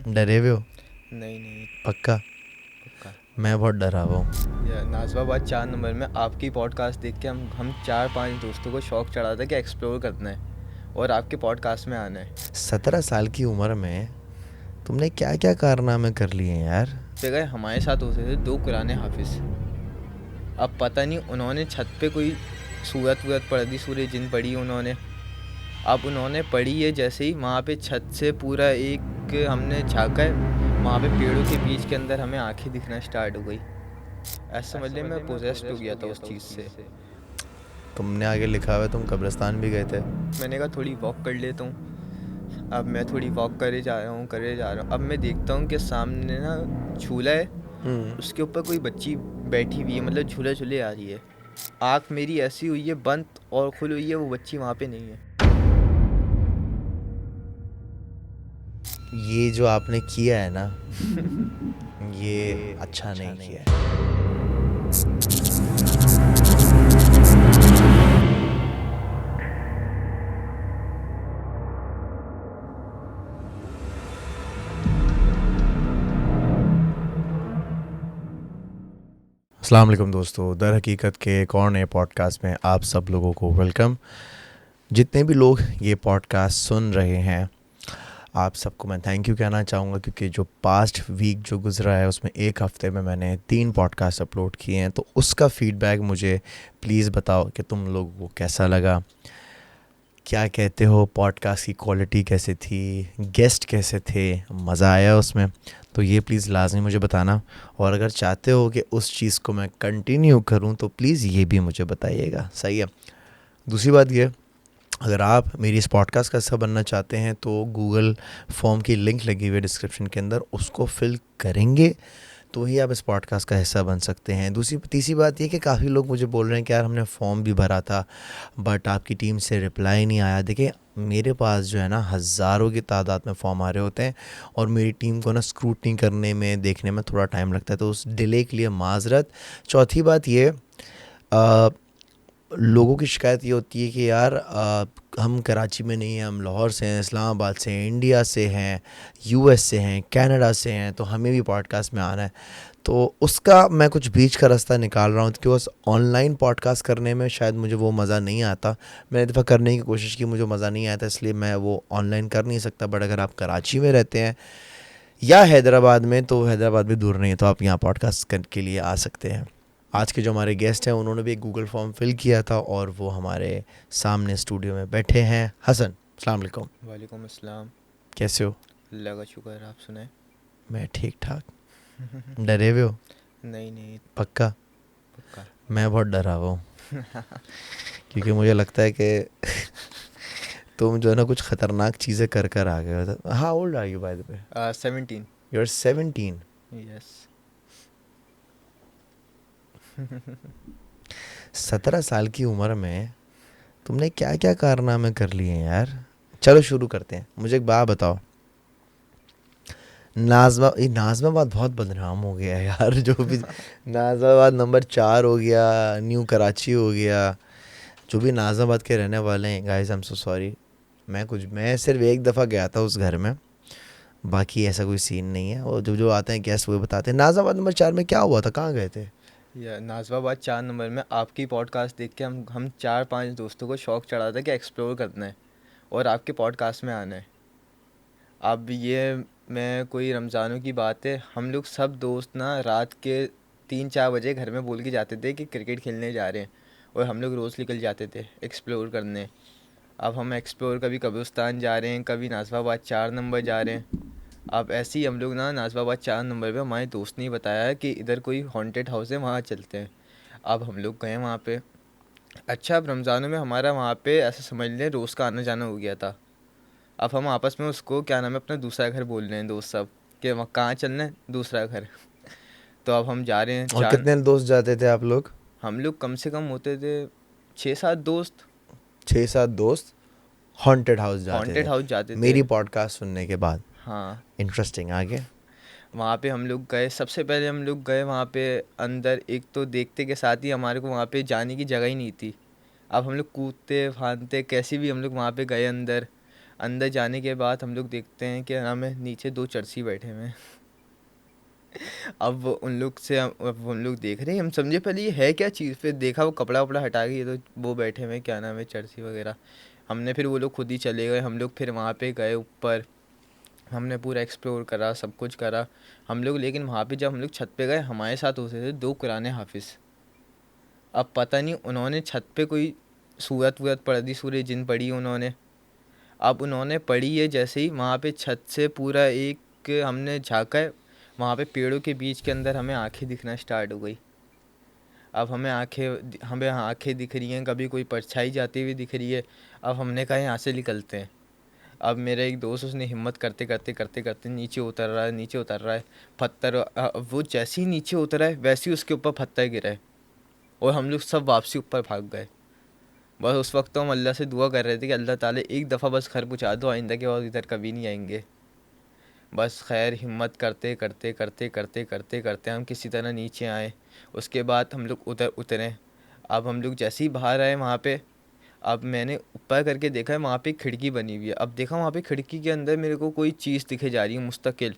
डरे हुए हो? नहीं नहीं, पक्का? पक्का। मैं बहुत डरा हुआ हूँ। या नाजवाबाद 4 नंबर में आपकी पॉडकास्ट देख के हम 4-5 दोस्तों को शौक चढ़ा था कि एक्सप्लोर करना है और आपके पॉडकास्ट में आना है। 17 साल की उम्र में तुमने क्या क्या कारनामे कर लिए हैं यार। पे गए हमारे साथ होते थे 2 कुराने हाफिज। अब पता नहीं उन्होंने छत पे कोई सूरत वूरत पढ़ दी, सूरज जिन पढ़ी उन्होंने। अब उन्होंने पढ़ी है जैसे ही वहाँ पे छत से पूरा एक हमने झाँका है, वहाँ पे पेड़ों के बीच के अंदर हमें आंखें दिखना स्टार्ट हो गई। ऐसा समझ ले मैं पोजेस्ड हो गया था उस चीज़ से। तुमने आगे लिखा हुआ है तुम कब्रिस्तान भी गए थे। मैंने कहा थोड़ी वॉक कर लेता हूँ। अब मैं थोड़ी वॉक करे जा रहा हूँ। अब मैं देखता हूँ कि सामने ना झूला है, उसके ऊपर कोई बच्ची बैठी हुई है, मतलब झूला झूले आ रही है। आँख मेरी ऐसी हुई है बंद और खुल हुई है, वो बच्ची वहाँ पे नहीं है। ये जो आपने किया है ना, ये अच्छा नहीं किया है। अस्सलाम वालेकुम दोस्तों, दर हकीकत के एक और नए पॉडकास्ट में आप सब लोगों को वेलकम। जितने भी लोग ये पॉडकास्ट सुन रहे हैं, आप सबको मैं थैंक यू कहना चाहूँगा, क्योंकि जो पास्ट वीक जो गुज़रा है उसमें एक हफ़्ते में मैंने 3 पॉडकास्ट अपलोड किए हैं। तो उसका फ़ीडबैक मुझे प्लीज़ बताओ कि तुम लोगों को कैसा लगा, क्या कहते हो, पॉडकास्ट की क्वालिटी कैसे थी, गेस्ट कैसे थे, मज़ा आया उसमें। तो ये प्लीज़ लाजमी मुझे बताना, और अगर चाहते हो कि उस चीज़ को मैं कंटिन्यू करूं तो प्लीज़ ये भी मुझे बताइएगा, सही है। दूसरी बात ये, अगर आप मेरी इस पॉडकास्ट का हिस्सा बनना चाहते हैं तो गूगल फॉर्म की लिंक लगी हुई है डिस्क्रिप्शन के अंदर, उसको फिल करेंगे तो ही आप इस पॉडकास्ट का हिस्सा बन सकते हैं। तीसरी बात ये कि काफ़ी लोग मुझे बोल रहे हैं कि यार हमने फॉर्म भी भरा था बट आपकी टीम से रिप्लाई नहीं आया। देखिए, मेरे पास जो है ना हज़ारों की तादाद में फॉर्म आ रहे होते हैं और मेरी टीम को ना स्क्रूटनी करने में, देखने में थोड़ा टाइम लगता है, तो उस डिले के लिए माजरत। चौथी बात ये, लोगों की शिकायत ये होती है कि यार हम कराची में नहीं हैं, हम लाहौर से हैं, इस्लामाबाद से हैं, इंडिया से हैं, यूएस से हैं, कनाडा से हैं, तो हमें भी पॉडकास्ट में आना है। तो उसका मैं कुछ बीच का रास्ता निकाल रहा हूँ, क्योंकि बस ऑनलाइन पॉडकास्ट करने में शायद मुझे वो मज़ा नहीं आता। मैंने दफ़ा करने की कोशिश की, मुझे मज़ा नहीं आया था, इसलिए मैं वो ऑनलाइन कर नहीं सकता। बट अगर आप कराची में रहते हैं या हैदराबाद में, तो हैदराबाद भी दूर नहीं है, तो आप यहाँ पॉडकास्ट के लिए आ सकते हैं। आज के जो हमारे गेस्ट हैं उन्होंने भी एक गूगल फॉर्म फिल किया था और वो हमारे सामने स्टूडियो में बैठे हैं। हसन, अस्सलाम वालेकुम। वालेकुम अस्सलाम। कैसे हो? अल्लाह का शुक्र, आप सुनाए। मैं ठीक ठाक। डरे हुए हो? नहीं नहीं, पक्का? पक्का। मैं बहुत डरा हुआ हूँ, क्योंकि मुझे लगता है कि तुम जो है ना कुछ ख़तरनाक चीज़ें कर कर आ गए हो। हाँ, old are you by the way? 17। You are 17। Yes. 17 साल की उम्र में तुमने क्या क्या कारनामे कर लिए हैं यार। चलो शुरू करते हैं। मुझे एक बात बताओ, नाज़माबाद बहुत बदनाम हो गया है यार। जो भी नाज़माबाद नंबर 4 हो गया, न्यू कराची हो गया, जो भी नाज़माबाद के रहने वाले हैं, guys I am so sorry. मैं सिर्फ एक दफ़ा गया था उस घर में, बाकी ऐसा कोई सीन नहीं है। और जो जो आते हैं गेस्ट वो बताते हैं नाज़माबाद नंबर 4 में क्या हुआ था, कहाँ गए थे। या नाजवाबाद 4 नंबर में आपकी पॉडकास्ट देख के हम 4-5 दोस्तों को शौक चढ़ा था कि एक्सप्लोर करना है और आपके पॉडकास्ट में आना है। अब ये मैं कोई रमज़ानों की बात है, हम लोग सब दोस्त ना रात के 3-4 बजे घर में बोल के जाते थे कि क्रिकेट खेलने जा रहे हैं, और हम लोग रोज़ निकल जाते थे एक्सप्लोर करने। अब हम एक्सप्लोर कभी कब्रिस्तान जा रहे हैं, कभी नाजवाबाद 4 नंबर जा रहे हैं। अब ऐसे ही हम लोग ना नाजवाबाद 4 नंबर पे हमारे दोस्त ने बताया कि इधर कोई हॉन्टेड हाउस है, वहाँ चलते हैं। अब हम लोग गए वहाँ पे। अच्छा, अब रमज़ानों में हमारा वहाँ पे ऐसा समझ लें रोज़ का आना जाना हो गया था। अब हम आपस में उसको क्या नाम है अपना दूसरा घर बोल रहे हैं दोस्त सब, कि वहाँ कहाँ चलना है, दूसरा घर। तो अब हम जा रहे हैं और चार। कितने दोस्त जाते थे आप लोग? हम लोग कम से कम होते थे 6-7 दोस्त। 6-7 दोस्त हॉन्टेड हाउस जाते हॉन्टेड थे हाउस जाते थे। मेरी पॉडकास्ट सुनने के बाद। हाँ। इंटरेस्टिंग, आगे? वहाँ पे हम लोग गए, सबसे पहले हम लोग गए वहाँ पे अंदर। एक तो देखते के साथ ही हमारे को वहाँ पे जाने की जगह ही नहीं थी। अब हम लोग कूदते फांदते कैसे भी हम लोग वहाँ पे गए अंदर। अंदर जाने के बाद हम लोग देखते हैं कि नाम है नीचे 2 चरसी बैठे हुए हैं। अब उन लोग देख रहे हैं, हम समझे पहले ये है क्या चीज़, फिर देखा वो कपड़ा वपड़ा हटा के, ये तो वो बैठे हुए हैं, क्या नाम है, चरसी वगैरह। हमने फिर वो लोग खुद ही चले गए, हम लोग फिर वहाँ पे गए ऊपर, हमने पूरा एक्सप्लोर करा, सब कुछ करा हम लोग। लेकिन वहाँ पे जब हम लोग छत पे गए, हमारे साथ होते थे 2 कुरान हाफिज़। अब पता नहीं उन्होंने छत पे कोई सूरत वूरत पढ़ दी, सूरह जिन पढ़ी उन्होंने। अब उन्होंने पढ़ी है जैसे ही, वहाँ पे छत से पूरा एक हमने झाँका है, वहाँ पे पेड़ों के बीच के अंदर हमें आँखें दिखना स्टार्ट हो गई। अब हमें आँखें दिख रही हैं, कभी कोई परछाई जाती हुई दिख रही है। अब हमने कहा यहाँ से निकलते हैं। अब मेरा एक दोस्त, उसने हिम्मत करते करते करते करते नीचे उतर रहा है, नीचे उतर रहा है। वो जैसे ही नीचे उतरा है, वैसे ही उसके ऊपर पत्थर गिरा है, और हम लोग सब वापसी ऊपर भाग गए। बस उस वक्त तो हम अल्लाह से दुआ कर रहे थे कि अल्लाह ताला एक दफ़ा बस घर पहुँचा दो, आइंदा के बाद इधर कभी नहीं आएंगे। बस खैर हिम्मत करते करते करते करते करते करते हम किसी तरह नीचे आए। उसके बाद हम लोग उधर उतरे। अब हम लोग जैसे ही बाहर आए वहाँ पे, अब मैंने ऊपर करके देखा है, वहाँ पे एक खिड़की बनी हुई है। अब देखा वहाँ पे खिड़की के अंदर मेरे को कोई चीज़ दिखे जा रही है मुस्तकिल।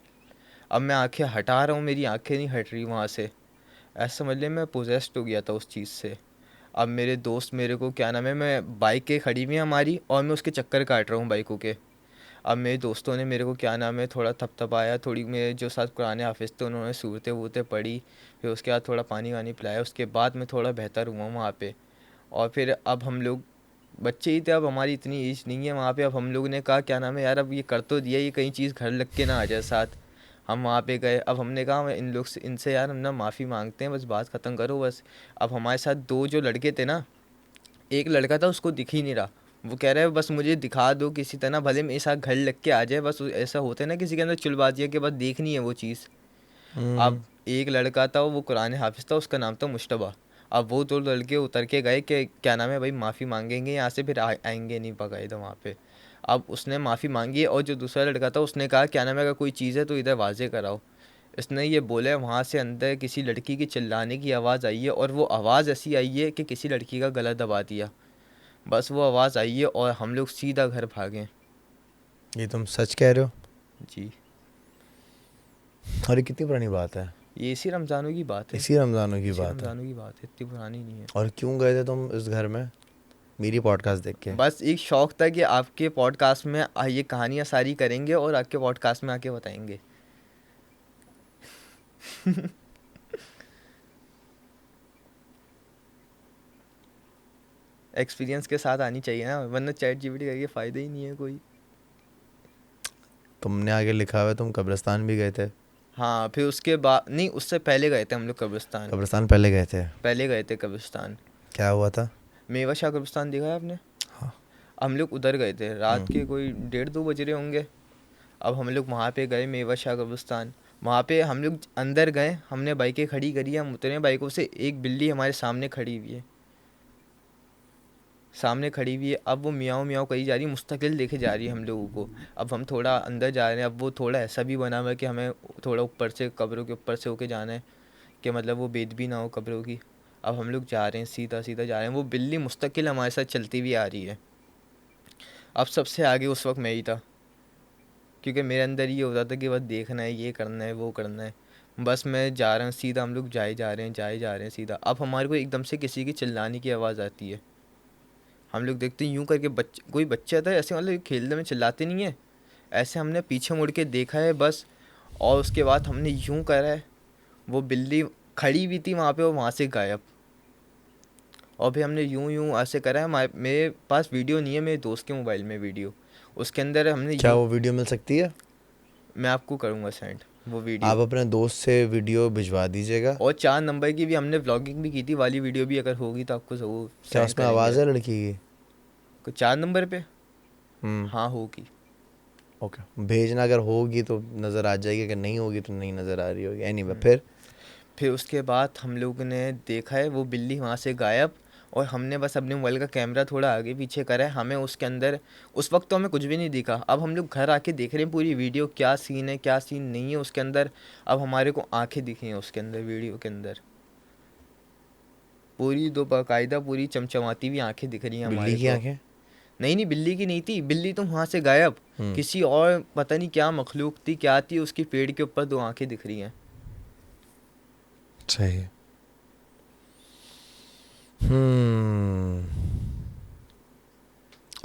अब मैं आंखें हटा रहा हूँ, मेरी आंखें नहीं हट रही वहाँ से। ऐसा समझ ले मैं पोजेस्ड हो गया था उस चीज़ से। अब मेरे दोस्त मेरे को क्या नाम है, मैं बाइकें खड़ी हुई हैं हमारी, और मैं उसके चक्कर काट रहा हूँ बाइकों के। अब मेरे दोस्तों ने मेरे को क्या नाम है थोड़ा थपथपाया, थोड़ी मेरे जो साथ कुरान हाफिज़ थे उन्होंने सूरतें वूरतें पढ़ी। फिर उसके बाद थोड़ा पानी वानी पिलाया, उसके बाद मैं थोड़ा बेहतर हुआ वहाँ पे। और फिर अब हम लोग बच्चे ही थे, अब हमारी इतनी एज नहीं है वहाँ पे। अब हम लोग ने कहा क्या नाम है यार, अब ये कर तो दिया, ये कहीं चीज़ घर लग के ना आ जाए साथ। हम वहाँ पे गए, अब हमने कहा मैं इन लोग से, इनसे यार हम ना माफ़ी मांगते हैं, बस बात ख़त्म करो बस। अब हमारे साथ 2 जो लड़के थे ना, एक लड़का था उसको दिख ही नहीं रहा। वो कह रहा है बस मुझे दिखा दो किसी तरह, भले मेरे साथ घर लग के आ जाए, बस ऐसा होता है ना किसी के अंदर चुलबाजी है कि बस देखनी है वो चीज़। अब एक लड़का था, वो कुरान हाफिज़ था, उसका नाम था मुश्तबा। अब वो 2 लड़के उतर के गए कि क्या नाम है भाई, माफ़ी मांगेंगे यहाँ से, फिर आएंगे नहीं बाकायदा वहाँ पे। अब उसने माफ़ी मांगी, और जो दूसरा लड़का था उसने कहा क्या नाम है, अगर कोई चीज़ है तो इधर वाजे कराओ। इसने ये बोला है, वहाँ से अंदर किसी लड़की की चिल्लाने की आवाज़ आई है, और वो आवाज़ ऐसी आई है कि किसी लड़की का गला दबा दिया। बस वो आवाज़ आई है और हम लोग सीधा घर भागे। ये तुम सच कह रहे हो? जी, और ये कितनी पुरानी बात है? ये इसी रमज़ानों की बात है। इसी रमज़ानों की इसी बात है? रमज़ानों की बात है, इतनी पुरानी नहीं है। और क्यों गए थे तुम इस घर में मेरी पॉडकास्ट देख के? बस एक शौक था कि आपके पॉडकास्ट में ये कहानियाँ सारी करेंगे और आपके पॉडकास्ट में आके बताएंगे। एक्सपीरियंस के साथ आनी चाहिए ना, वरना चैट जीपीटी करके फ़ायदा ही नहीं है कोई। तुमने आगे लिखा हुआ है तुम कब्रिस्तान भी गए थे। हाँ, फिर उसके बाद नहीं, उससे पहले गए थे हम लोग कब्रिस्तान। कब्रिस्तान पहले गए थे? पहले गए थे कब्रिस्तान। क्या हुआ था? मेवा शाह कब्रिस्तान देखा है आपने? हाँ। हम लोग उधर गए थे, रात के हम्म। कोई 1:30-2 बज रहे होंगे। अब हम लोग वहाँ पे गए मेवा शाह कब्रिस्तान। वहाँ पे हम लोग अंदर गए, हमने बाइकें खड़ी करी, हम उतरे बाइकों से, एक बिल्ली हमारे सामने खड़ी हुई है, सामने खड़ी हुई है। अब वो मियाऊँ मियाऊँ करी जा रही है, मुस्तकिल देखे जा रही है हम लोगों को। अब हम थोड़ा अंदर जा रहे हैं, अब वो थोड़ा ऐसा भी बना हुआ है कि हमें थोड़ा ऊपर से, कब्रों के ऊपर से होके जाना है, कि मतलब वो बेदबी ना हो कब्रों की। अब हम लोग जा रहे हैं, सीधा सीधा जा रहे हैं, वो बिल्ली मुस्तकिल हमारे साथ चलती हुई आ रही है। अब सबसे आगे उस वक्त मैं ही था, क्योंकि मेरे अंदर ये होता था कि बस देखना है, ये करना है, वो करना है। बस मैं जा रहा हूँ सीधा, हम लोग जाए जा रहे हैं, जाए जा रहे हैं सीधा। अब हमारे को एकदम से किसी की चिल्लाने की आवाज़ आती है। हम लोग देखते हैं यूं करके, कोई बच्चा था ऐसे, मतलब खेलने में चिल्लाते नहीं है ऐसे, हमने पीछे मुड़ के देखा है बस। और उसके बाद हमने यूं करा है, वो बिल्ली खड़ी हुई थी वहाँ पे, और वहाँ से गायब। और फिर हमने यूं यूं ऐसे करा है, मेरे पास वीडियो नहीं है, मेरे दोस्त के मोबाइल में वीडियो, उसके अंदर हमने क्या यूं। वो वीडियो मिल सकती है? मैं आपको करूँगा सेंड वो वीडियो। आप अपने दोस्त से वीडियो भिजवा दीजिएगा। और 4 नंबर की भी हमने व्लॉगिंग भी की थी, वाली वीडियो भी अगर होगी तो आपको वो क्या सेंड उसमें करेंगे। आवाज़ है लड़की की? 4 नंबर पे, हम्म। हाँ होगी। ओके, भेजना, अगर होगी तो नज़र आ जाएगी, अगर नहीं होगी तो नहीं नज़र आ रही होगी। एनीवे, हम्म। फिर? फिर उसके बाद हम लोग ने देखा है वो बिल्ली वहाँ से गायब। और हमने बस अपने मोबाइल का कैमरा थोड़ा आगे पीछे करा है, हमें उसके अंदर उस वक्त तो हमें कुछ भी नहीं दिखा। अब हम लोग घर आके देख रहे हैं पूरी वीडियो, क्या सीन है क्या सीन नहीं है उसके अंदर। अब हमारे को आंखें दिखी हैं उसके अंदर, वीडियो के अंदर पूरी 2 बाकायदा पूरी चमचमाती हुई आंखें दिख रही हैं बिल्ली हमारे की को। आंखें? नहीं नहीं, बिल्ली की नहीं थी, बिल्ली तो वहाँ से गायब। किसी और पता नहीं क्या मखलूक थी, क्या थी, उसकी पेड़ के ऊपर 2 आंखें दिख रही हैं। सही है। हम्म।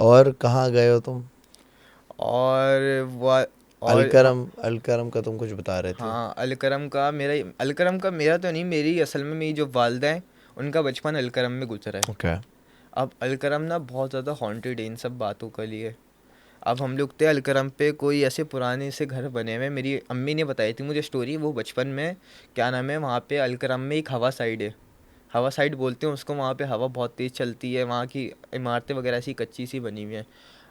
और कहाँ गए हो तुम? और वो और हाँ, अलकरम का तुम कुछ बता रहे थे। हाँ, अलकरम का मेरा तो नहीं, मेरी असल में मेरी जो वालदा हैं, उनका बचपन अलकरम में गुजरा है। ओके। अब अलकरम ना बहुत ज़्यादा हॉन्टेड है इन सब बातों के लिए। अब हम लोग थे अलकरम पे, कोई ऐसे पुराने से घर बने हुए, मेरी अम्मी ने बताई थी मुझे स्टोरी, वो बचपन में, क्या नाम है, वहाँ पे अलकरम में एक हवा साइड है, हवा साइड बोलते हैं उसको, वहाँ पे हवा बहुत तेज़ चलती है, वहाँ की इमारतें वगैरह ऐसी कच्ची सी बनी हुई हैं।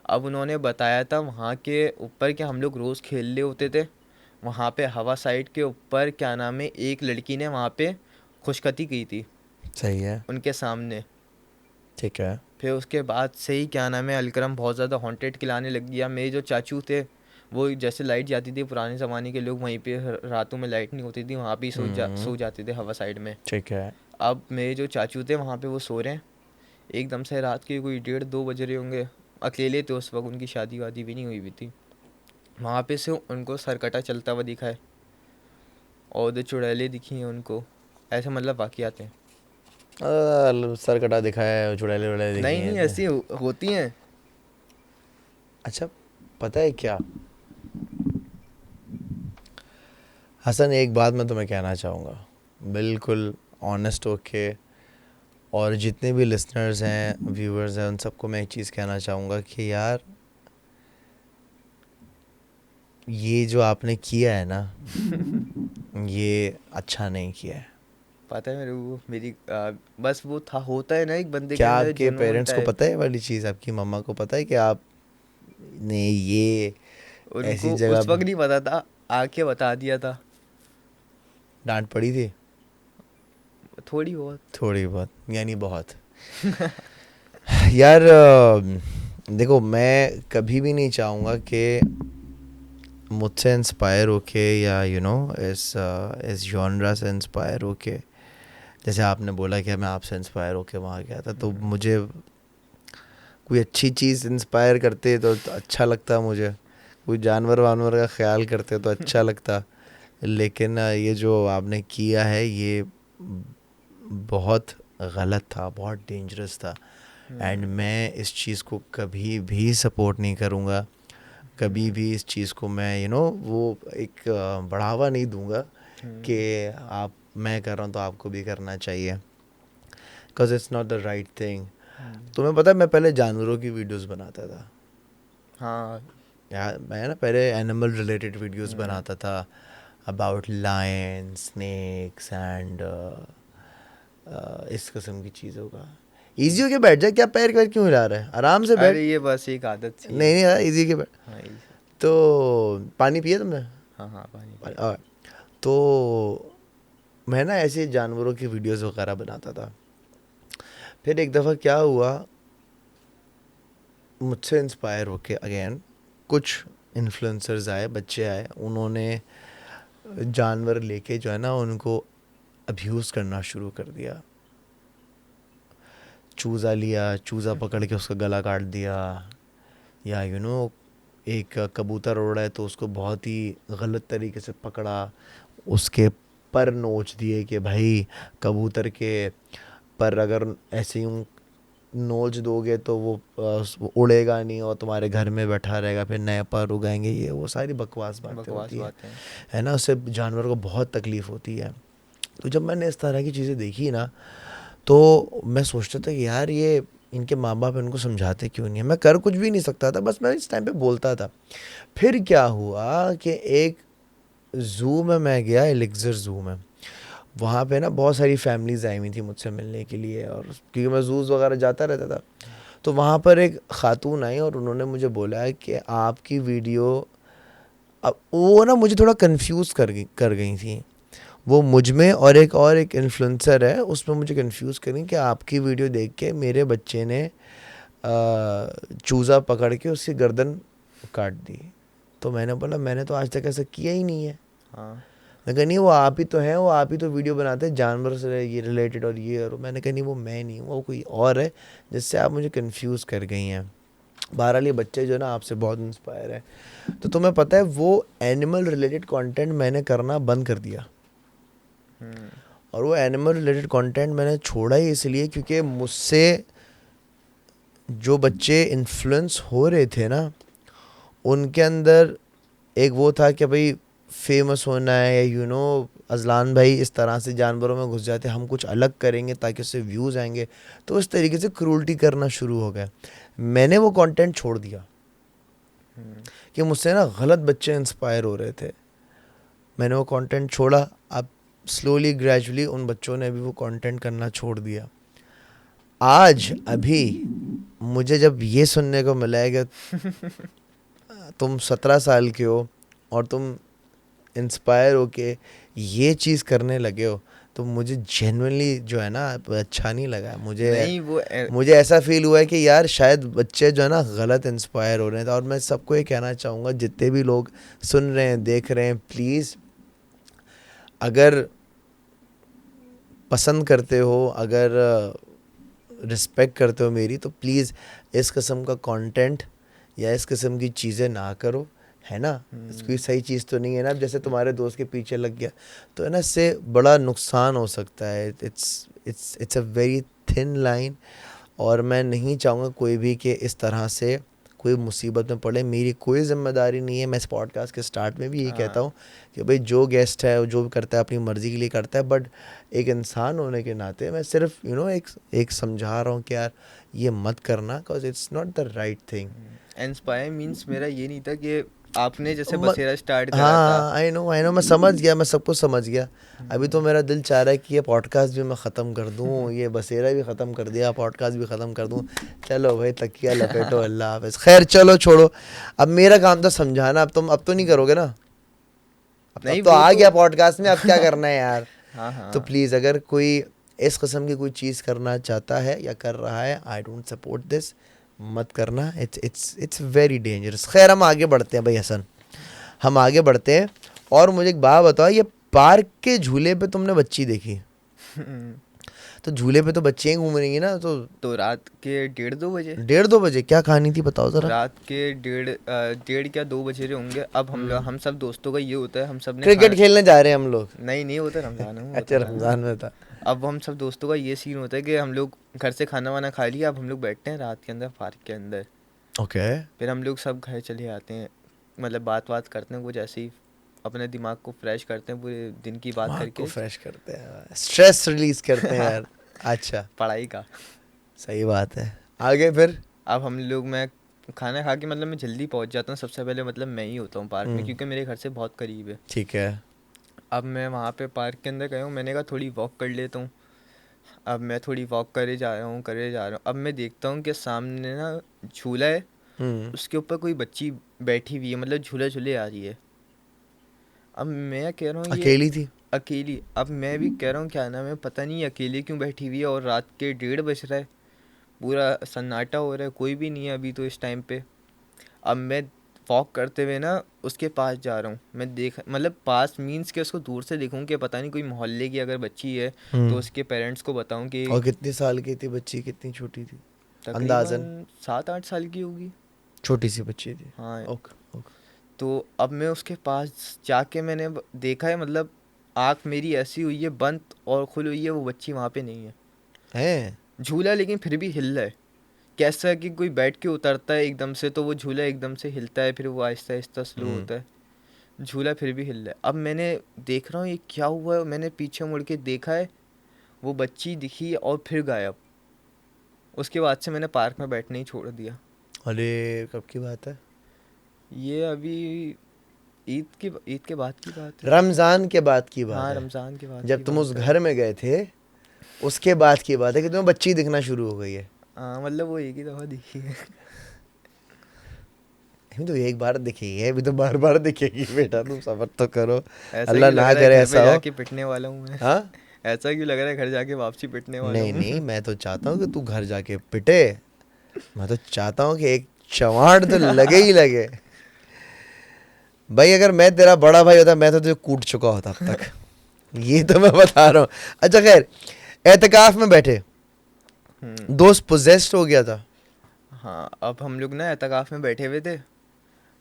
अब उन्होंने बताया था वहाँ के ऊपर कि हम लोग रोज़ खेल रहे होते थे, वहाँ पे हवा साइड के ऊपर, क्या नाम है, एक लड़की ने वहाँ पे खुशखती की थी सही है। उनके सामने। ठीक है। फिर उसके बाद से ही, क्या नाम है, अलकरम बहुत ज़्यादा हॉन्टेड खिलाने लग गया। मेरे जो चाचू थे, वो जैसे लाइट जाती थी, पुराने ज़माने के लोग वहीं पे रातों में लाइट नहीं होती थी, वहाँ पे ही हम्म। सो जाते थे हवा साइड में। ठीक है। अब मेरे जो चाचू थे वहाँ पे, वो सो रहे हैं, एकदम से रात के कोई 1:30-2 बज रहे होंगे, अकेले थे उस वक्त, उनकी शादी वादी भी नहीं हुई भी थी। वहाँ पे से उनको सरकटा चलता हुआ दिखा है, और उधर चुड़ैलें दिखी हैं उनको, ऐसे मतलब वाक़यात हैं। सर कटा दिखाया है, चुड़ैले वुड़ैले दिखी नहीं हैं नहीं, ऐसे। ऐसी होती हैं। अच्छा, पता है क्या हसन, एक बात मैं तुम्हें कहना चाहूँगा, बिल्कुल ऑनेस्ट होके, और जितने भी लिसनर्स हैं, व्यूअर्स हैं, उन सबको मैं एक चीज़ कहना चाहूँगा कि यार, ये जो आपने किया है ना, ये अच्छा नहीं किया है। पता है मेरे को, बस वो था, होता है ना एक बंदे के क्या अंदर आपके जुनून पेरेंट्स को टाइप। पता है ये वाली चीज़? आपकी मम्मा को पता है कि आपने ये ऐसी उनको जगह उस वक्त नहीं पता था, आके बता दिया था। डांट पड़ी थी? थोड़ी बहुत। थोड़ी बहुत यानी बहुत? यार देखो, मैं कभी भी नहीं चाहूँगा कि मुझसे इंस्पायर होके, या इस जॉनरा से इंस्पायर होके, जैसे आपने बोला कि मैं आपसे इंस्पायर होके वहाँ गया था, तो मुझे कोई अच्छी चीज़ इंस्पायर करते तो अच्छा लगता मुझे, कोई जानवर वानवर का ख्याल करते तो अच्छा लगता। लेकिन ये जो आपने किया है, ये बहुत गलत था, बहुत डेंजरस था। एंड मैं इस चीज़ को कभी भी सपोर्ट नहीं करूँगा, कभी भी इस चीज़ को मैं वो एक बढ़ावा नहीं दूंगा कि आप, मैं कर रहा हूँ तो आपको भी करना चाहिए, because it's not the right thing. तुम्हें पता है, मैं पहले जानवरों की वीडियोस बनाता था। हाँ। यार मैं ना पहले एनिमल रिलेटेड वीडियोस हम्म। बनाता था, अबाउट लायन, स्नेक्स एंड इस किस्म की चीज़ों का। इजी होके बैठ जा, क्या पैर कर क्यों हिला रहा है, आराम से बैठ। अरे ये बस एक आदत सी नहीं है। नहीं यार, इजी के बैठ। हाँ इसी। तो पानी पिया तुमने? हाँ हाँ, पानी पिया। और तो मैं ना ऐसे जानवरों की वीडियोस वगैरह बनाता था। फिर एक दफ़ा क्या हुआ, मुझसे इंस्पायर होके अगेन कुछ इन्फ्लुएंसर्स आए, बच्चे आए, उन्होंने जानवर लेके जो है ना, उनको अब्यूज़ करना शुरू कर दिया। चूज़ा लिया, चूज़ा पकड़ के उसका गला काट दिया, या एक कबूतर उड़ रहा है तो उसको बहुत ही गलत तरीके से पकड़ा, उसके पर नोच दिए कि भाई, कबूतर के पर अगर ऐसे ही नोच दोगे तो वो उड़ेगा नहीं और तुम्हारे घर में बैठा रहेगा, फिर नए पर उगाएंगे, ये वो सारी बकवास बातें बकवास होती बातें हैं। है ना, उससे जानवर को बहुत तकलीफ़ होती है। तो जब मैंने इस तरह की चीज़ें देखी ना, तो मैं सोचता था कि यार, ये इनके माँ बाप इनको समझाते क्यों नहीं है। मैं कर कुछ भी नहीं सकता था, बस मैं इस टाइम पे बोलता था। फिर क्या हुआ कि एक ज़ू में मैं गया, एलिक्ज़र ज़ू में। वहाँ पे ना बहुत सारी फैमिलीज़ आई हुई थी मुझसे मिलने के लिए, और क्योंकि मैं ज़ूज़ वगैरह जाता रहता था, तो वहाँ पर एक ख़ातून आई और उन्होंने मुझे बोला कि आपकी वीडियो, अब वो ना मुझे थोड़ा कंफ्यूज कर गई थी। वो मुझ में और एक इन्फ्लुएंसर है, उसमें मुझे कंफ्यूज करी कि आपकी वीडियो देख के मेरे बच्चे ने चूज़ा पकड़ के उसकी गर्दन काट दी। तो मैंने बोला, मैंने तो आज तक ऐसा किया ही नहीं है। हाँ। मैं कहा नहीं, वो आप ही तो हैं, वो आप ही तो वीडियो बनाते हैं जानवर से ये रिलेटेड और ये, और मैंने कहा नहीं, वो मैं नहीं हूँ, वो कोई और है जिससे आप मुझे कंफ्यूज कर गई हैं। बहरहाल ये बच्चे जो है ना आपसे बहुत इंस्पायर है। तो तुम्हें पता है वो एनिमल रिलेटेड कंटेंट मैंने करना बंद कर दिया। और वो एनिमल रिलेटेड कंटेंट मैंने छोड़ा ही इसलिए क्योंकि मुझसे जो बच्चे इन्फ्लुएंस हो रहे थे ना, उनके अंदर एक वो था कि भाई फेमस होना है, या यू नो अजलान भाई इस तरह से जानवरों में घुस जाते, हम कुछ अलग करेंगे ताकि उससे व्यूज़ आएंगे। तो इस तरीके से क्रूल्टी करना शुरू हो गया। मैंने वो कंटेंट छोड़ दिया कि मुझसे ना गलत बच्चे इंस्पायर हो रहे थे। मैंने वो कंटेंट छोड़ा। अब स्लोली ग्रेजुअली उन बच्चों ने भी वो कंटेंट करना छोड़ दिया। आज अभी मुझे जब ये सुनने को मिला है कि तुम 17 साल के हो और तुम इंस्पायर हो के ये चीज़ करने लगे हो, तो मुझे जेन्युइनली जो है ना अच्छा नहीं लगा। मुझे ऐसा फील हुआ है कि यार शायद बच्चे जो है ना गलत इंस्पायर हो रहे हैं। और मैं सबको ये कहना चाहूँगा, जितने भी लोग सुन रहे हैं देख रहे हैं, प्लीज़ अगर पसंद करते हो, अगर रिस्पेक्ट करते हो मेरी, तो प्लीज़ इस किस्म का कंटेंट या इस किस्म की चीज़ें ना करो, है ना। कोई सही चीज़ तो नहीं है ना। अब जैसे तुम्हारे दोस्त के पीछे लग गया तो है ना, इससे बड़ा नुकसान हो सकता है। It's a very thin line. और मैं नहीं चाहूँगा कोई भी कि इस तरह से कोई मुसीबत में पड़े। मेरी कोई जिम्मेदारी नहीं है। मैं इस पॉडकास्ट के स्टार्ट में भी यही कहता हूँ कि भाई जो गेस्ट है जो भी करता है अपनी मर्ज़ी के लिए करता है, बट एक इंसान होने के नाते मैं सिर्फ एक समझा रहा हूँ कि यार ये मत करना, because it's not the right thing. Inspire means मेरा ये नहीं था कि आपने जैसे बसेरा स्टार्ट करा था। हाँ, आई नो, मैं समझ गया, मैं सब कुछ समझ गया। अभी तो मेरा दिल चाह रहा है कि ये पॉडकास्ट भी मैं ख़त्म कर दूँ, ये बसेरा भी ख़त्म कर दिया, पॉडकास्ट भी ख़त्म कर दूँ। चलो भाई तकिया लपेटो, अल्लाह हाफ़िज़। खैर चलो छोड़ो, अब मेरा काम था समझाना। अब तो नहीं करोगे ना। अब तो आ गया पॉडकास्ट में, अब क्या करना है यार। तो प्लीज़ अगर कोई इस किस्म की कोई चीज़ करना चाहता है या कर रहा है, आई डोंट सपोर्ट दिस, मत करना। It's very dangerous. खैर हम आगे बढ़ते हैं भाई हसन, हम आगे बढ़ते हैं। और मुझे एक बात बताओ, ये पार्क के झूले पे तुमने बच्ची देखी? तो झूले पे तो बच्चियाँ घूम रही हैं ना। तो रात के 1:30-2 बजे। 1:30-2 बजे क्या कहानी थी बताओ जरा। रात के 1:30 क्या 2 बजे रहे होंगे। अब हम सब दोस्तों का ये होता है, हम सब ने क्रिकेट खेलने जा रहे हैं हम लोग। नहीं होता रमजान में। अच्छा रमजान में था। अब हम सब दोस्तों का ये सीन होता है कि हम लोग घर से खाना वाना खा लिया, अब हम लोग बैठते हैं रात के अंदर पार्क के अंदर। ओके। फिर हम लोग सब घर चले आते हैं, मतलब बात करते हैं, कुछ ऐसे ही अपने दिमाग को फ्रेश करते हैं, पूरे दिन की बात करके फ्रेश करते हैं, स्ट्रेस रिलीज करते हैं यार। अच्छा, पढ़ाई का। सही बात है। आगे फिर अब हम लोग, मैं खाना खा के मतलब मैं जल्दी पहुंच जाता हूँ। सबसे पहले मतलब मैं ही होता हूँ पार्क में, क्योंकि मेरे घर से बहुत करीब है। ठीक है। अब मैं वहाँ पे पार्क के अंदर गया हूँ, मैंने कहा थोड़ी वॉक कर लेता हूँ। अब मैं थोड़ी वॉक करे जा रहा हूँ। अब मैं देखता हूँ कि सामने ना झूला है, उसके ऊपर कोई बच्ची बैठी हुई है, मतलब झूला झूले आ रही है। अब मैं कह रहा हूँ अकेली थी? अकेली। अब मैं भी कह रहा हूँ क्या नाम है, पता नहीं अकेले क्यों बैठी हुई है, और रात के 1:30 बज रहा है, पूरा सन्नाटा हो रहा है, कोई भी नहीं है अभी तो इस टाइम पे। अब मैं वॉक करते हुए ना उसके पास जा रहा हूँ, मैं देख मतलब पास मीन्स के उसको दूर से देखूँ कि पता नहीं कोई मोहल्ले की अगर बच्ची है तो उसके पेरेंट्स को बताऊँ कि। और कितने साल की थी बच्ची, कितनी छोटी थी? तकरीबन 7-8 साल की होगी, छोटी सी बच्ची थी। हाँ। ओके। तो अब मैं उसके पास जाके मैंने देखा है, मतलब आँख मेरी ऐसी हुई है बंद और खुल हुई है, वो बच्ची वहाँ पे नहीं है। झूला लेकिन फिर भी हिल रहा है, कैसा है कि कोई बैठ के उतरता है एकदम से तो वो झूला एकदम से हिलता है, फिर वो आहिस्ता आहिस्ता स्लो होता है, झूला फिर भी हिल रहा है। अब मैंने देख रहा हूँ ये क्या हुआ है, मैंने पीछे मुड़ के देखा है, वो बच्ची दिखी और फिर गायब। उसके बाद से मैंने पार्क में बैठना ही छोड़ दिया। अरे कब की बात है ये अभी ईद के बाद की बात है। रमज़ान के बाद की बात हाँ, है। रमज़ान के बाद जब तुम उस घर में गए थे उसके बाद की बात है कि तुम्हें बच्ची दिखना शुरू हो गई है। हाँ, मतलब वो एक ही दफ़ा दिखी है। अभी तो एक बार दिखी है, अभी तो बार बार दिखेगी बेटा, तुम सब्र तो करो। ऐसा अल्लाह ना करे ऐसा हो। जाके पिटने वाला हूँ मैं। हाँ, ऐसा क्यों लग रहा है घर जाके वापसी पिटने वाला हूँ? नहीं मैं तो चाहता हूँ कि तू घर जाके पिटे। मैं तो चाहता हूँ कि एक चवाड़ तो लगे ही लगे। भाई अगर मैं तेरा बड़ा भाई होता मैं तो तुझे कूट चुका होता अब तक। ये तो मैं बता रहा हूँ। अच्छा खैर, एतकाफ में बैठे, दोस्त पोजेस्ड हो गया था। हाँ, अब हम लोग ना एतकाफ़ में बैठे हुए थे,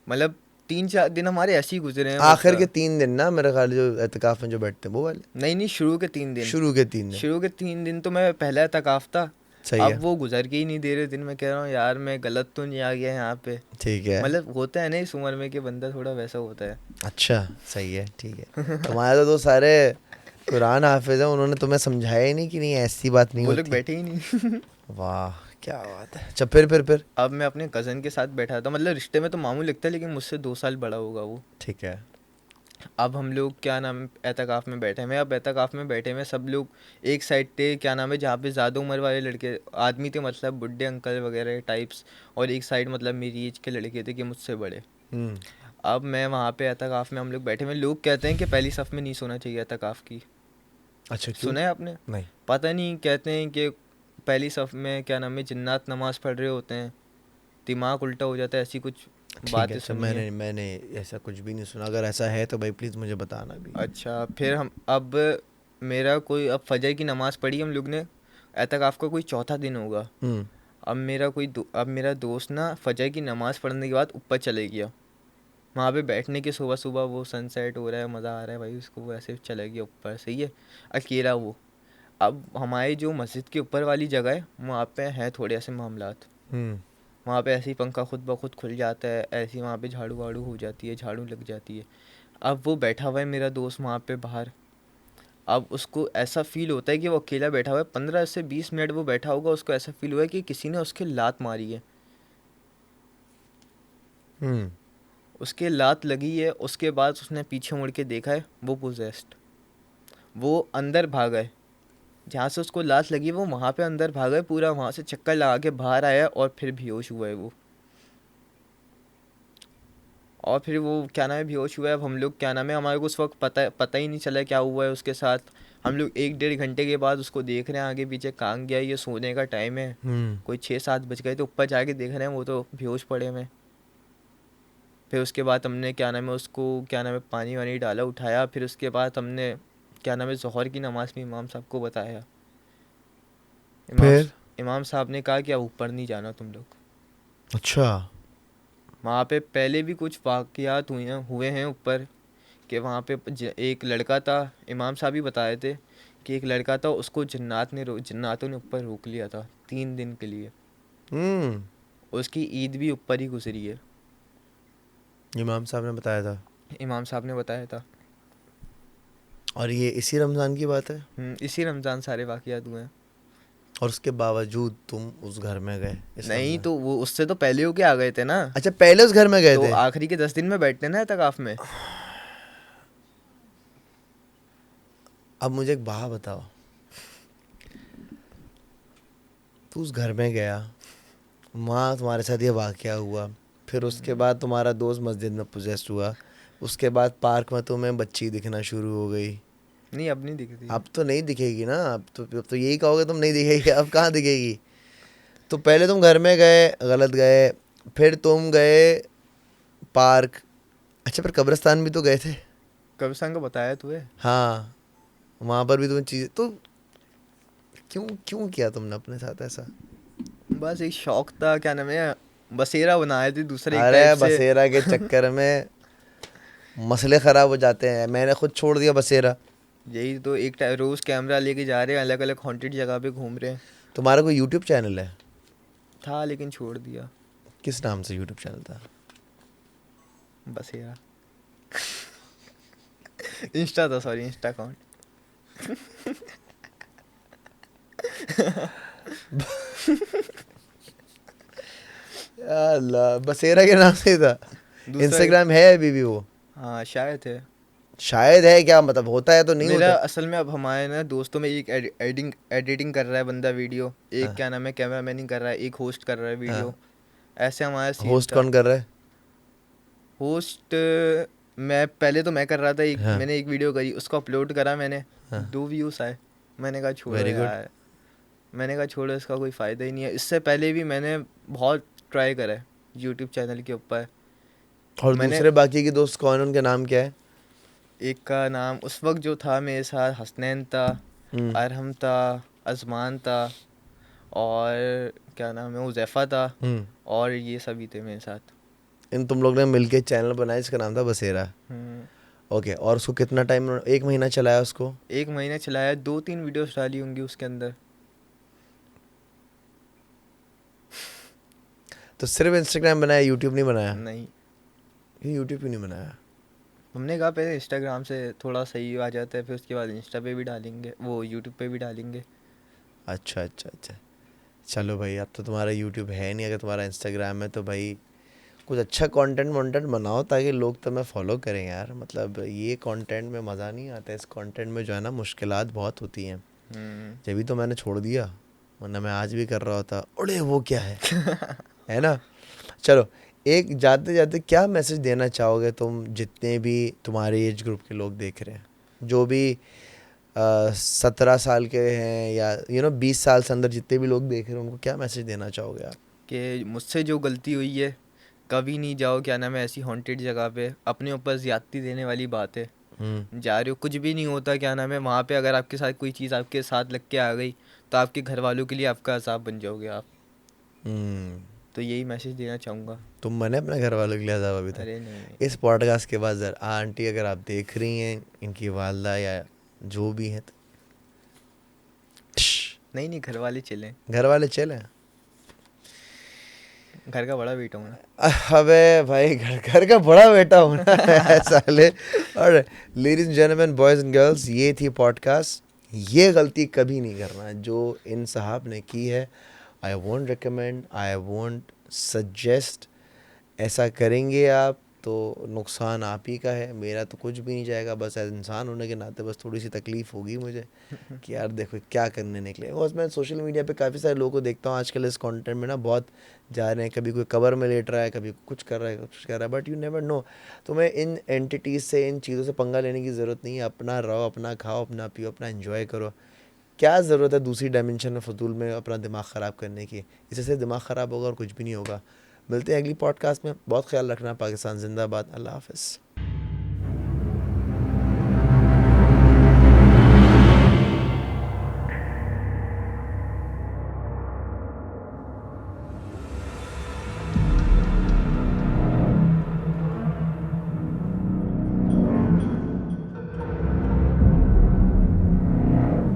मतलब 3-4 दिन हमारे ऐसे ही गुजरे हैं आखिर के बस। 3 दिन ना मेरे ख्याल, जो एतकाफ में जो बैठते हैं वो वाले। नहीं नहीं, शुरू के 3 दिन। शुरू के 3 दिन। शुरू के 3 दिन तो मैं पहला एतकाफ़ था। सही अब है। वो गुजर के ही नहीं दे रहे दिन, मैं कह रहा हूँ यार मैं गलत तो नहीं आ गया यहाँ पे। ठीक है। मतलब होता है ना इस उम्र में कि बंदा थोड़ा वैसा होता है। अच्छा, सही है, ठीक है। तुम्हारे तो सारे कुरान हाफिज हैं, उन्होंने तुम्हें समझाया ही नहीं कि नहीं ऐसी बात नहीं वो लोग होती। बैठे ही नहीं। वाह, क्या बात है। अच्छा, फिर अब मैं अपने कज़न के साथ बैठा था, मतलब रिश्ते में तो मामू लगता है लेकिन मुझसे 2 साल बड़ा होगा वो। ठीक है। अब हम लोग क्या नाम एतकाफ़ में बैठे हुए हैं। अब एतकाफ़ में बैठे हुए सब लोग एक साइड थे, क्या नाम है, जहाँ पे ज़्यादा उम्र वाले लड़के आदमी थे, मतलब बुढ़े अंकल वगैरह टाइप्स, और एक साइड मतलब मेरी एज के लड़के थे कि मुझसे बड़े। हम्म। अब मैं वहाँ पे एतकाफ़ में हम लोग बैठे हुए, लोग कहते हैं कि पहली सफ़ में नहीं सोना चाहिए एतकाफ़ की। अच्छा, क्यों? सुना है आपने? नहीं। पता नहीं, कहते हैं कि पहली सफ़ में क्या नाम है जिन्नात नमाज़ पढ़ रहे होते हैं, दिमाग उल्टा हो जाता है, ऐसी कुछ ठीक है। बातें अच्छा, सुनी है। मैंने ऐसा कुछ भी नहीं सुना। अगर ऐसा है तो भाई प्लीज़ मुझे बताना भी। अच्छा, फिर हम अब मेरा कोई अब फजर की नमाज़ पढ़ी हम लोग ने, एतकाफ़ का कोई चौथा दिन होगा। हम्म। अब मेरा दोस्त ना फजर की नमाज़ पढ़ने के बाद ऊपर चले गया, वहाँ पे बैठने के, सुबह सुबह वो सनसेट हो रहा है, मज़ा आ रहा है भाई उसको, वो ऐसे चला गया ऊपर, सही है, अकेला वो। अब हमारी जो मस्जिद के ऊपर वाली जगह है वहाँ पे हैं थोड़े ऐसे मामलात। हम्म। वहाँ पे ऐसे ही पंखा खुद ब खुद खुल जाता है, ऐसे ही वहाँ पे झाड़ू वाड़ू हो जाती है, झाड़ू लग जाती है। अब वो बैठा हुआ है मेरा दोस्त वहाँ पे बाहर। अब उसको ऐसा फील होता है कि वो अकेला बैठा हुआ है, 15 से 20 मिनट वो बैठा होगा, उसको ऐसा फील हुआ है कि किसी ने उसके लात मारी है। हम्म। उसके लात लगी है, उसके बाद उसने पीछे मुड़ के देखा है, वो पोजेस्ड। वो अंदर भागा है, जहाँ से उसको लात लगी वो वहाँ पे अंदर भागा है पूरा, वहाँ से चक्कर लगा के बाहर आया और फिर बेहोश हुआ है वो। और फिर वो क्या नाम है बेहोश हुआ है। अब हम लोग क्या नाम है, हमारे को उस वक्त पता ही नहीं चला क्या हुआ है उसके साथ। हम लोग 1-1.5 घंटे के बाद उसको देख रहे हैं आगे पीछे, कहाँ गया, ये सोने का टाइम है, हम्म। कोई 6-7 बज गए, तो ऊपर जाके देख रहे हैं वो तो बेहोश पड़े हुए हैं। फिर उसके बाद हमने क्या नाम है उसको क्या नाम है पानी वानी डाला, उठाया, फिर उसके बाद हमने क्या नाम है ज़ोहर की नमाज़ में इमाम साहब को बताया। इमाम फिर? इमाम साहब ने कहा कि अब ऊपर नहीं जाना तुम लोग। अच्छा। वहाँ पे पहले भी कुछ वाक़यात हुए हैं ऊपर, कि वहाँ पे एक लड़का था, इमाम साहब ही बताए थे कि एक लड़का था, उसको जन्नातों ने ऊपर रोक लिया था 3 दिन के लिए। हम्म। उसकी ईद भी ऊपर ही गुजरी है। इमाम साहब ने बताया था? इमाम साहब ने बताया था। और ये इसी रमज़ान की बात है? इसी रमज़ान सारे वाक़यात हुए हैं। और उसके बावजूद तुम उस घर में गए इस नहीं रमज़ान? तो वो उससे तो पहले हो के आ गए थे ना। अच्छा, पहले उस घर में गए तो थे? आखिरी के 10 दिन में बैठते ना एतकाफ़ में। अब मुझे एक बात बताओ, तू उस घर में गया, वहाँ तुम्हारे साथ ये वाक़या हुआ, फिर उसके बाद तुम्हारा दोस्त मस्जिद में पोजेस्ड हुआ, उसके बाद पार्क में तुम्हें बच्ची दिखना शुरू हो गई। नहीं, अब नहीं दिखती है। अब तो नहीं दिखेगी ना, अब तो यही कहोगे तुम, नहीं दिखेगी, अब कहाँ दिखेगी? तो पहले तुम घर में गए, गलत गए, फिर तुम गए पार्क। अच्छा, पर कब्रिस्तान भी तो गए थे? कब्रिस्तान का बताया तुझे। हाँ, वहाँ पर भी तुम्हें चीज़ें तो क्यों क्यों किया तुमने अपने साथ ऐसा? बस एक शौक था, क्या नाम है, बसेरा बनाए थे दूसरे एक टाइप अरे से। बसेरा के चक्कर में मसले ख़राब हो जाते हैं। मैंने खुद छोड़ दिया बसेरा। यही तो, एक टाइम रोज़ कैमरा लेके जा रहे हैं, अलग अलग हॉन्टेड जगह पे घूम रहे हैं। तुम्हारा कोई यूट्यूब चैनल है? था लेकिन छोड़ दिया। किस नाम से यूट्यूब चैनल था? बसेरा। इंस्टा था, सॉरी, इंस्टा अकाउंट। अल्लाह, बसेरा के नाम से ही था? दूसरा एक, इंस्टाग्राम है अभी भी वो? हाँ शायद है। शायद है क्या मतलब, होता है तो नहीं मेरा होता? असल में अब हमारे ना दोस्तों में एक एडिटिंग कर रहा है बंदा वीडियो, एक हाँ। क्या नाम है कैमरा मैनिंग कर रहा है, एक होस्ट कर रहा है हाँ। वीडियो। ऐसे हमारा सीन होस्ट था। कौन कर रहा है? होस्ट मैं पहले तो मैं कर रहा था, हाँ। मैंने एक वीडियो करी, उसको अपलोड करा मैंने, हाँ। 2 व्यूज़ आए। मैंने कहा छोड़ो वेरी गुड। यार, मैंने कहा छोड़ो, इसका कोई फ़ायदा ही नहीं है। इससे पहले भी मैंने बहुत ट्राई करा है यूट्यूब चैनल के ऊपर। और मैंने दूसरे बाकी के दोस्त कौन, उनके नाम क्या है? एक का नाम उस वक्त जो था मेरे साथ, हसनैन था, हम्म। अरहम था, अजमान था, और क्या नाम है, उज़ैफ़ा था हम्म। और ये सभी थे मेरे साथ। इन तुम लोग ने मिलके चैनल बनाया जिसका नाम था बसेरा। हम्म, ओके, और उसको कितना टाइम, 1 महीना चलाया उसको? 1 महीने चलाया, 2-3 वीडियोस डाली होंगी उसके अंदर। तो सिर्फ इंस्टाग्राम बनाया, यूट्यूब नहीं बनाया? नहीं, ये यूट्यूब क्यों नहीं बनाया? हमने कहा पहले इंस्टाग्राम से थोड़ा सही आ जाता है, फिर उसके बाद इंस्टा पे भी डालेंगे, वो यूट्यूब पे भी डालेंगे। अच्छा अच्छा अच्छा। चलो भाई, अब तो तुम्हारा यूट्यूब है नहीं, अगर तुम्हारा इंस्टाग्राम है तो भाई कुछ अच्छा कंटेंट वॉन्टेंट बनाओ ताकि लोग तुम्हें फॉलो करें यार। मतलब ये कंटेंट में मज़ा नहीं आता, इस कंटेंट में जो है ना मुश्किलात बहुत होती हैं। हम्म। जभी तो मैंने छोड़ दिया, वरना मैं आज भी कर रहा होता। अरे वो क्या है ना। चलो, एक जाते जाते क्या मैसेज देना चाहोगे तुम, जितने भी तुम्हारे एज ग्रुप के लोग देख रहे हैं, जो भी 17 साल के हैं या 20 साल से अंदर जितने भी लोग देख रहे हैं, उनको क्या मैसेज देना चाहोगे आप? कि मुझसे जो गलती हुई है, कभी नहीं जाओ क्या नाम है ऐसी हॉन्टेड जगह पे, अपने ऊपर ज्यादती देने वाली बात है। हम्म। जा रहे हो, कुछ भी नहीं होता क्या नाम है वहाँ पे, अगर आपके साथ कोई चीज़ आपके साथ लग के आ गई तो आपके घर वालों के लिए आपका अज़ाब बन जाओगे आप। हम्म। तो यही मैसेज देना चाहूँगा। तुम मैंने अपने घर वालों के लिए अज़ाब अभी तक? अरे नहीं नहीं। इस पॉडकास्ट के बाद ज़रा आंटी अगर आप देख रही हैं, इनकी वालदा या जो भी हैं, तो नहीं नहीं, घर वाले चिल्लें, घर वाले चले। घर का बड़ा बेटा हूँ ना। अबे भाई, घर घर का बड़ा बेटा हूँ ना साले। और ladies and gentleman, boys and girls, ये थी पॉडकास्ट। ये गलती कभी नहीं करना जो इन साहब ने की है। I won't recommend, I won't suggest. ऐसा करेंगे आप तो नुकसान आप ही का है, मेरा तो कुछ भी नहीं जाएगा। बस एज इंसान होने के नाते बस थोड़ी सी तकलीफ़ होगी मुझे कि यार देखो क्या करने निकले। और मैं सोशल मीडिया पे काफ़ी सारे लोगों को देखता हूँ आजकल इस कंटेंट में ना, बहुत जा रहे हैं, कभी कोई कवर में लेट रहा है, कभी कुछ कर रहा है, कुछ कर रहा है, बट यू नेवर नो। तुम्हें इन एंटिटीज़ से, इन चीज़ों से पंगा लेने की ज़रूरत नहीं है। अपना रहो, अपना खाओ, अपना पियो, अपना एंजॉय करो। क्या ज़रूरत है दूसरी डायमेंशन में फजूल में अपना दिमाग ख़राब करने की? इससे सिर्फ दिमाग ख़राब होगा और कुछ भी नहीं होगा। मिलते हैं अगली पॉडकास्ट में। बहुत ख्याल रखना। पाकिस्तान जिंदाबाद। अल्लाह हाफ़िज़।